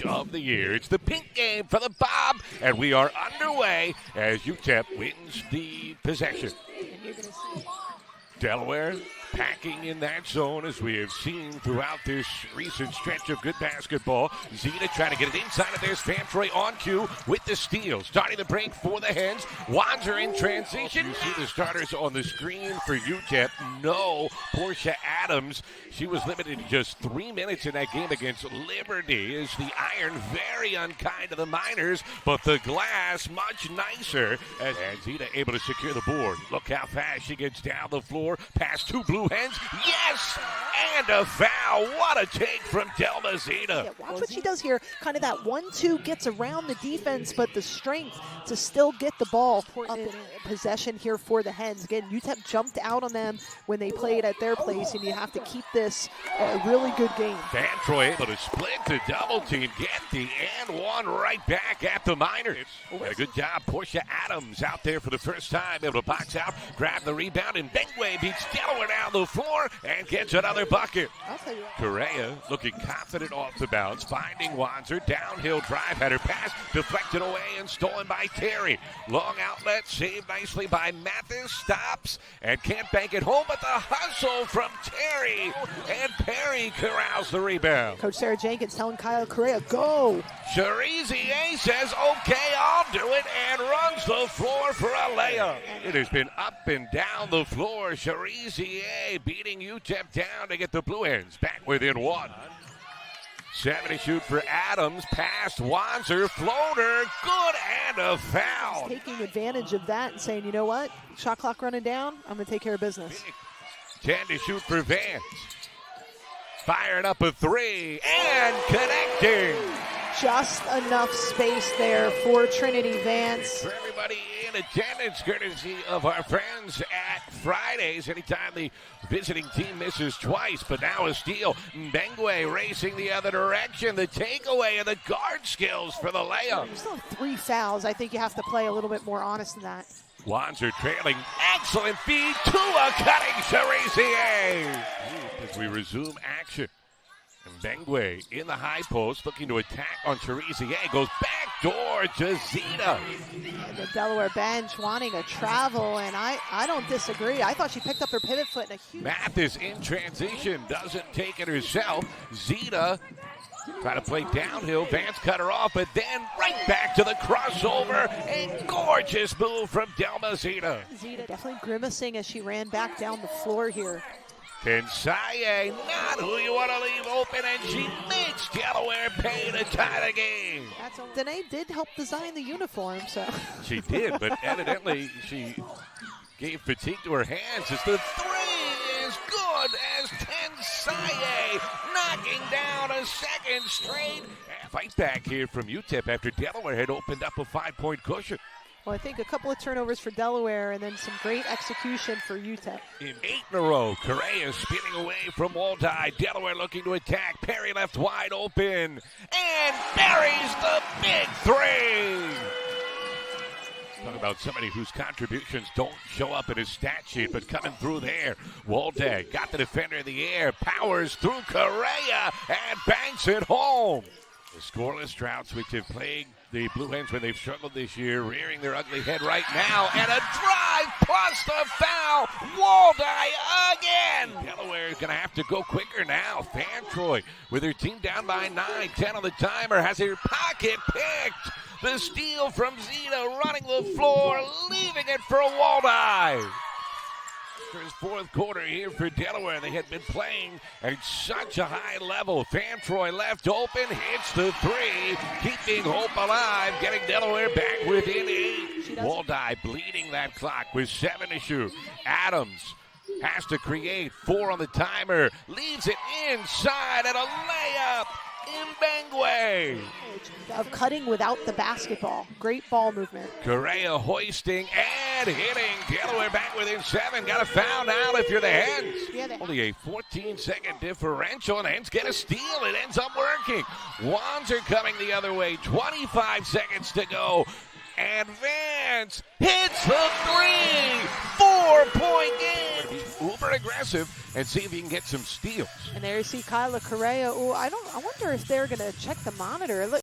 of the year. It's the pink game for the Bob, and we are underway as Utep wins the possession. Delaware packing in that zone as we have seen throughout this recent stretch of good basketball. Zeta trying to get it inside of their Van Troy on cue with the steal. Starting the break for the Hens. Wanzer in transition. You see the starters on the screen for Utep. No Portia Adams. She was limited to just 3 minutes in that game against Liberty. Is the iron very unkind to the Miners, but the glass much nicer. As Zeta able to secure the board. Look how fast she gets down the floor. Past two Blue Hens. Yes! And a foul. What a take from Delma Zeta. Yeah, watch what she does here. Kind of that 1-2 gets around the defense, but the strength to still get the ball up in possession here for the Hens. Again, UTEP jumped out on them when they played at their place, and you have to keep this a really good game. Van Troy able to split the double team, get the and one right back at the Miners. A good job. Portia Adams out there for the first time, able to box out, grab the rebound, and Bengway beats Delaware down the floor and gets another bucket. I'll tell you what. Correa looking confident off the bounce, finding Wanzer, downhill drive, had her pass, deflected away and stolen by Terry. Long outlet, saved nicely by Mathis, stops and can't bank it home, but the hustle from Terry, and Perry corrals the rebound. Coach Sarah Jenkins telling Kyle Correa, go. Cherizier says, okay, I'll do it, and runs the floor for a layup. It has been up and down the floor. Cherizier beating UTEP down to get the Blue Hens back within one. 7 to shoot for Adams. Past Wanzer. Floater. Good, and a foul. He's taking advantage of that and saying, you know what? Shot clock running down. I'm going to take care of business. 10 to shoot for Vance. Firing up a three and connecting. Just enough space there for Trinity Vance. For everybody in attendance, courtesy of our friends at Fridays. Anytime the visiting team misses twice, but now a steal. Bengway racing the other direction. The takeaway and the guard skills for the layup. There's still 3 fouls. I think you have to play a little bit more honest than that. Wanzer trailing. Excellent feed to a cutting Cherizier. As we resume action. And Bengway in the high post looking to attack on Cherizier. Goes back door to Zeta. And the Delaware bench wanting a travel, and I don't disagree. I thought she picked up her pivot foot in a huge... Mathis in transition. Doesn't take it herself. Zeta trying to play downhill. Vance cut her off, but then right back to the crossover. A gorgeous move from Delma Zeta. Zeta definitely grimacing as she ran back down the floor here. Tensaye, not who you want to leave open, and she makes Delaware pay to tie the game. Danae did help design the uniform, so. She did, but evidently she gave fatigue to her hands as the three is good as Tensaye knocking down a second straight. Fight back here from Utep after Delaware had opened up a 5-point cushion. Well, I think a couple of turnovers for Delaware and then some great execution for Utep. In 8 in a row, Correa spinning away from Waldai. Delaware looking to attack. Perry left wide open. And buries the big three. Talk about somebody whose contributions don't show up in his stat sheet, but coming through there. Waldai got the defender in the air. Powers through Correa and banks it home. The scoreless droughts which have plagued the Blue Hens when they've struggled this year, rearing their ugly head right now, and a drive plus the foul. Waldai again. Delaware is going to have to go quicker now. Van Troy with her team down by 9, 10 on the timer, has her pocket picked. The steal from Zeta running the floor, leaving it for Waldai. His fourth quarter here for Delaware. They had been playing at such a high level. Van Troy left open, hits the three, keeping hope alive, getting Delaware back within 8. Waldai bleeding that clock with 7 to shoot. Adams has to create 4 on the timer, leaves it inside and a layup. Mbengwe. Of cutting without the basketball. Great ball movement. Correa hoisting and hitting. Delaware back within 7. Got a foul now if you're the Hens. Yeah, only a 14-second differential, and Hens get a steal. It ends up working. Wanzer coming the other way. 25 seconds to go. And Vance hits the three. 4-point game. Be uber aggressive and see if you can get some steals. And there you see Kyla Correa. Oh, I wonder if they're going to check the monitor. Look,